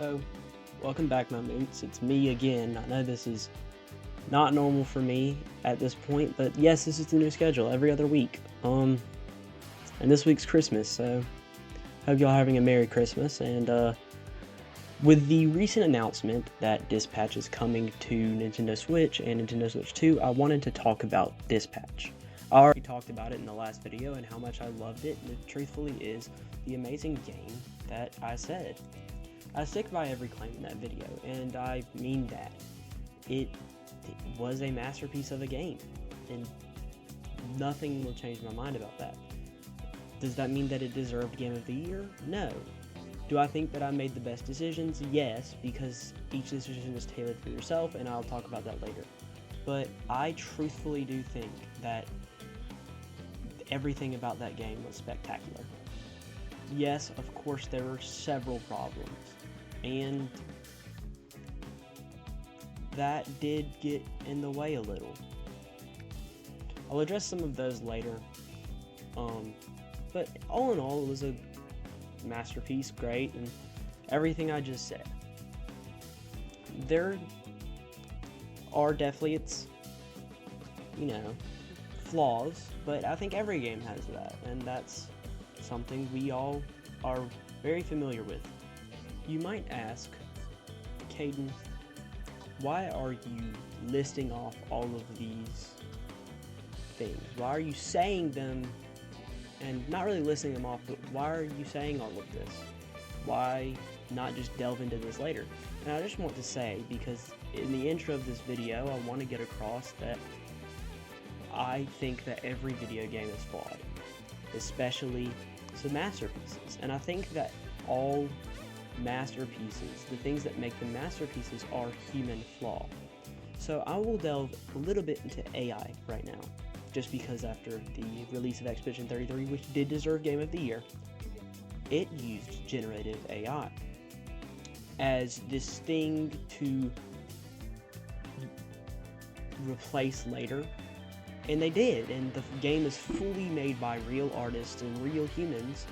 So, welcome back, my moots. It's me again. I know this is not normal for me at this point, but yes, this is the new schedule every other week. And this week's Christmas, so hope y'all having a Merry Christmas. And with the recent announcement that Dispatch is coming to Nintendo Switch and Nintendo Switch 2, I wanted to talk about Dispatch. I already talked about it in the last video and how much I loved it, and it truthfully is the amazing game that I said. I stick by every claim in that video, and I mean that. It was a masterpiece of a game, and nothing will change my mind about that. Does that mean that it deserved Game of the Year? No. Do I think that I made the best decisions? Yes, because each decision is tailored for yourself, and I'll talk about that later. But I truthfully do think that everything about that game was spectacular. Yes, of course, there were several problems, and that did get in the way a little. I'll address some of those later, but all in all, it was a masterpiece, great, and everything I just said. There are definitely flaws, but I think every game has that, and that's something we all are very familiar with. You might ask, Caden, why are you listing off all of these things? Why are you saying them, and not really listing them off, but why are you saying all of this? Why not just delve into this later? And I just want to say, because in the intro of this video, I want to get across that I think that every video game is flawed, especially the masterpieces. And I think that all masterpieces, the things that make them masterpieces, are human flaw. So I will delve a little bit into AI right now, just because after the release of Expedition 33, which did deserve Game of the Year, it used generative AI as this thing to replace later. And they did, and the game is fully made by real artists and real humans,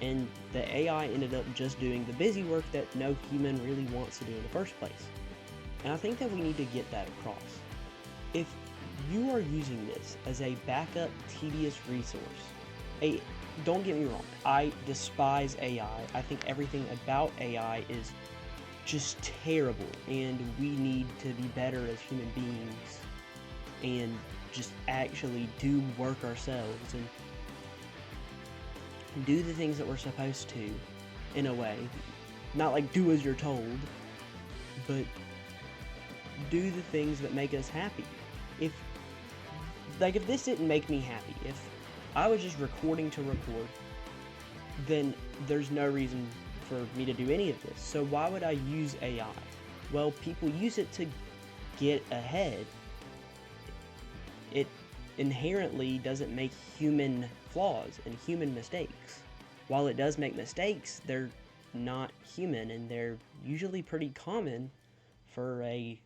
and the AI ended up just doing the busy work that no human really wants to do in the first place. And I think that we need to get that across. If you are using this as a backup, tedious resource, don't get me wrong, I despise AI. I think everything about AI is just terrible, and we need to be better as human beings and just actually do work ourselves and do the things that we're supposed to, in a way. Not like do as you're told, but do the things that make us happy. If this didn't make me happy, if I was just recording to record, then there's no reason for me to do any of this. So why would I use AI? Well, people use it to get ahead. It inherently doesn't make human flaws and human mistakes. While it does make mistakes, they're not human, and they're usually pretty common for a,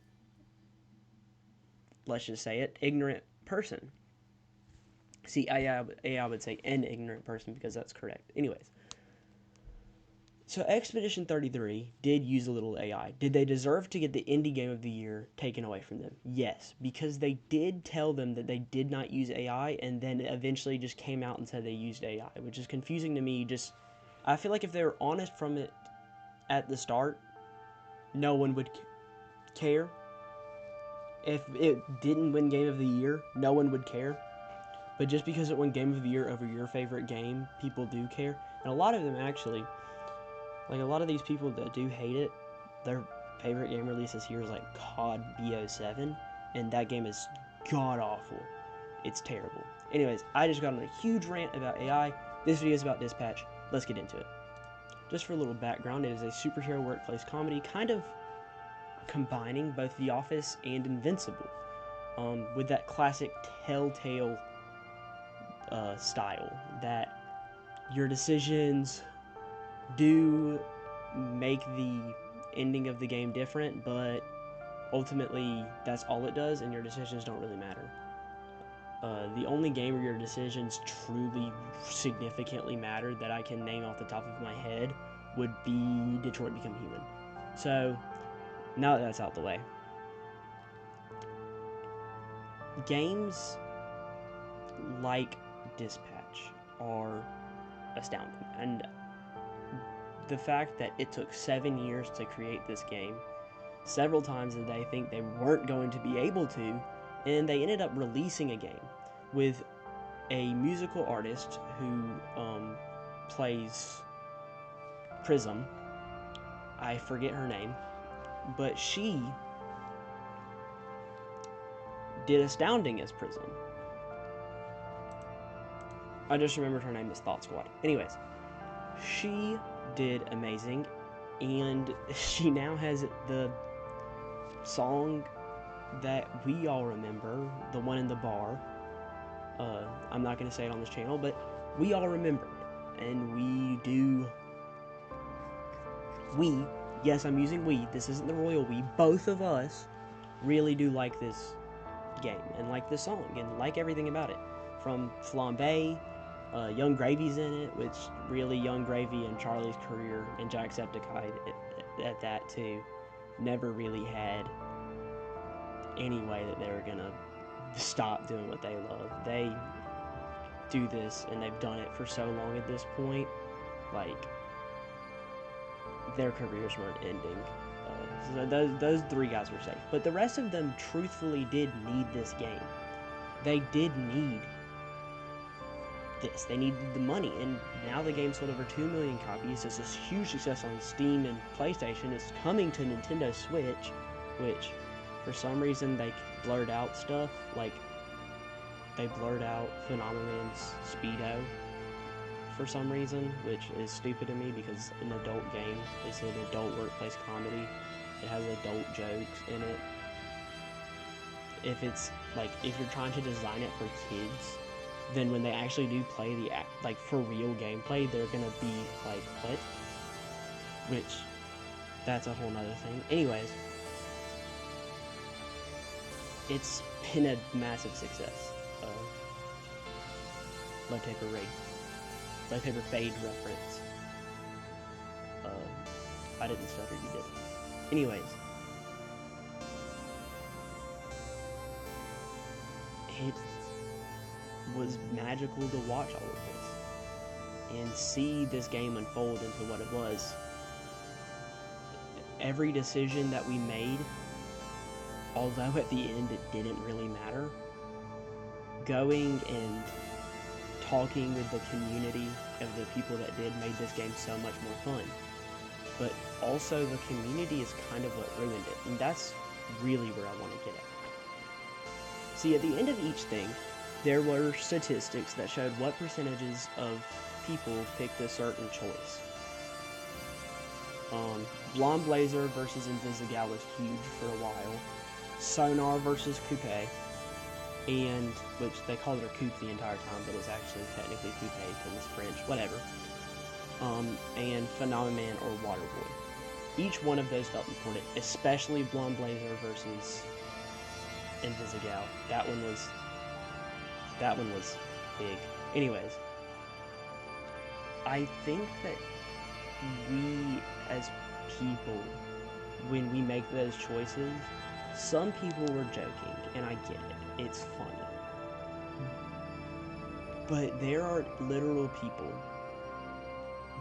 let's just say it, ignorant person. See, AI would say an ignorant person because that's correct. Anyways. So Expedition 33 did use a little AI. Did they deserve to get the Indie Game of the Year taken away from them? Yes, because they did tell them that they did not use AI, and then eventually just came out and said they used AI, which is confusing to me. I feel like if they were honest from it at the start, no one would care. If it didn't win Game of the Year, no one would care. But just because it won Game of the Year over your favorite game, people do care. And a lot of them actually, like a lot of these people that do hate it, their favorite game releases here is like COD BO7, and that game is god-awful. It's terrible. Anyways, I just got on a huge rant about AI. This video is about Dispatch. Let's get into it. Just for a little background, it is a superhero workplace comedy, kind of combining both The Office and Invincible, with that classic telltale style, that your decisions do make the ending of the game different, but ultimately that's all it does, and your decisions don't really matter. The only game where your decisions truly significantly matter that I can name off the top of my head would be Detroit Become Human. So, now that that's out the way, games like Dispatch are astounding. And the fact that it took 7 years to create this game, several times that they think they weren't going to be able to, and they ended up releasing a game with a musical artist who plays Prism. I forget her name, but she did astounding as Prism. I just remembered her name is Thought Squad. Anyways, she did amazing, and she now has the song that we all remember, the one in the bar. I'm not going to say it on this channel, but we all remember it. And yes, I'm using we, this isn't the royal we, both of us really do like this game, and like this song, and like everything about it. From Flambe, Young Gravy's in it, which really Young Gravy and Charlie's Career and Jacksepticeye at that too, never really had any way that they were gonna stop doing what they love. They do this, and they've done it for so long at this point, like, their careers weren't ending. So those three guys were safe. But the rest of them truthfully did need this game. They did need this. They needed the money, and now the game sold over 2 million copies. It's this huge success on Steam and PlayStation. It's coming to Nintendo Switch, which for some reason they blurred out stuff, like they blurred out Phenomenon's Speedo for some reason, which is stupid to me because an adult game is an adult workplace comedy. It has adult jokes in it. If it's like, if you're trying to design it for kids, then when they actually do play the like for real gameplay, they're gonna be like, what? Which, that's a whole nother thing. Anyways, it's been a massive success. Low Paper Raid. Low Paper Fade reference. I didn't stutter, you did. Anyways. It was magical to watch all of this. And see this game unfold into what it was. Every decision that we made, although at the end it didn't really matter, going and talking with the community of the people that did made this game so much more fun. But also the community is kind of what ruined it, and that's really where I want to get at. See, at the end of each thing, there were statistics that showed what percentages of people picked a certain choice. Blonde Blazer versus Invisigal was huge for a while. Sonar versus Coupe, and which they called her Coupe the entire time, but it's actually technically Coupe because it's French, whatever. And Phenomenon or Waterboy. Each one of those felt important, especially Blonde Blazer versus Invisigal. That one was big. Anyways, I think that we as people, when we make those choices, some people were joking, and I get it. It's funny. But there are literal people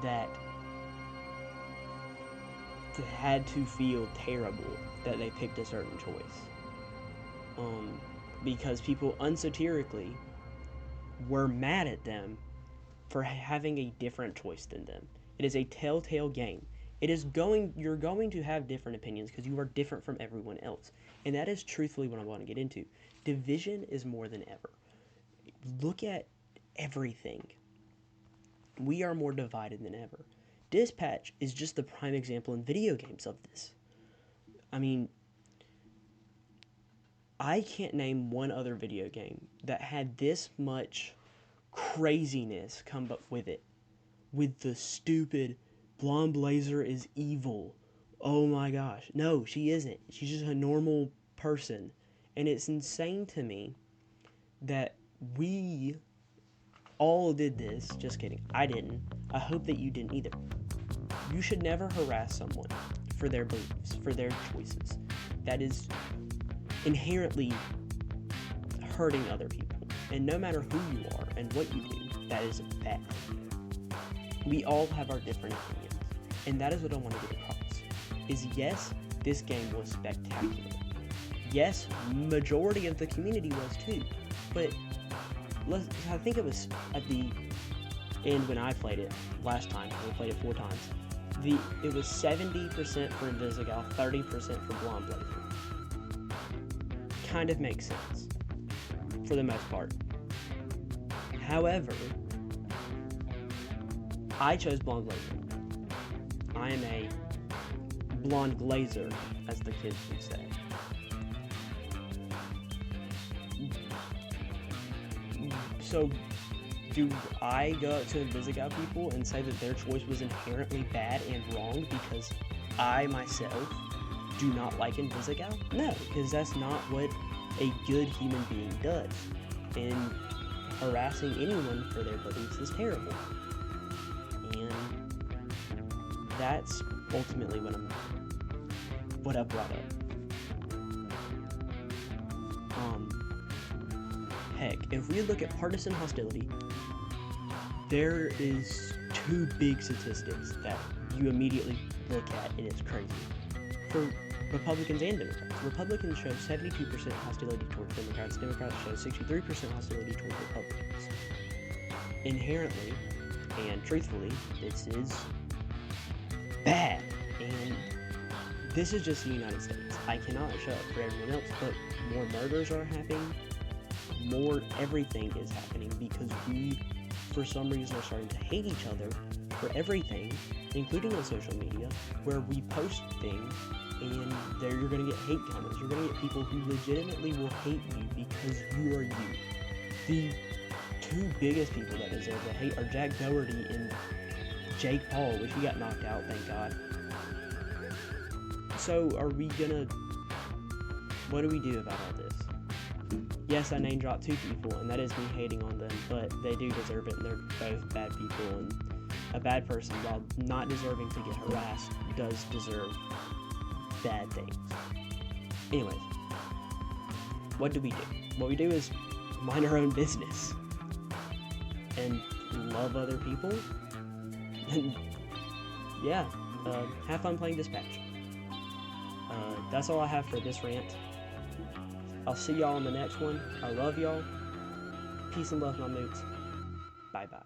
that had to feel terrible that they picked a certain choice. Because people unsatirically were mad at them for having a different choice than them. It is a telltale game. You're going to have different opinions because you are different from everyone else. And that is truthfully what I want to get into. Division is more than ever. Look at everything. We are more divided than ever. Dispatch is just the prime example in video games of this. I mean, I can't name one other video game that had this much craziness come up with it. With the stupid, Blonde Blazer is evil. Oh my gosh. No, she isn't. She's just a normal person. And it's insane to me that we all did this. Just kidding. I didn't. I hope that you didn't either. You should never harass someone for their beliefs, for their choices. That is inherently hurting other people. And no matter who you are and what you do, that is bad. We all have our different opinions. And that is what I want to get across. Is yes, this game was spectacular. Yes, majority of the community was too. But I think it was at the end when I played it last time. We played it 4 times. It was 70% for Invisigal, 30% for Blonde Blazer. Kind of makes sense for the most part. However, I chose Blonde Blazer. I am a blonde glazer, as the kids would say. So, do I go up to Invisigal people and say that their choice was inherently bad and wrong because I myself do not like Invisigal? No, because that's not what a good human being does. And harassing anyone for their beliefs is terrible. And that's ultimately what I brought up. Heck, if we look at partisan hostility, there is 2 big statistics that you immediately look at, and it's crazy. For Republicans and Democrats, Republicans show 72% hostility towards Democrats, Democrats show 63% hostility towards Republicans. Inherently, and truthfully, this is bad, and this is just the United States. I cannot shut up for everyone else, but more murders are happening, more everything is happening because we, for some reason, are starting to hate each other for everything, including on social media, where we post things and there you're going to get hate comments. You're going to get people who legitimately will hate you because you are you. The 2 biggest people that deserve the hate are Jack Dougherty and Jake Paul, which he got knocked out, thank God. So, what do we do about all this? Yes, I name dropped 2 people, and that is me hating on them, but they do deserve it, and they're both bad people, and a bad person, while not deserving to get harassed, does deserve bad things. Anyways, what do? What we do is mind our own business, and love other people, and yeah, have fun playing Dispatch. That's all I have for this rant. I'll see y'all on the next one. I love y'all. Peace and love, my moots. Bye-bye.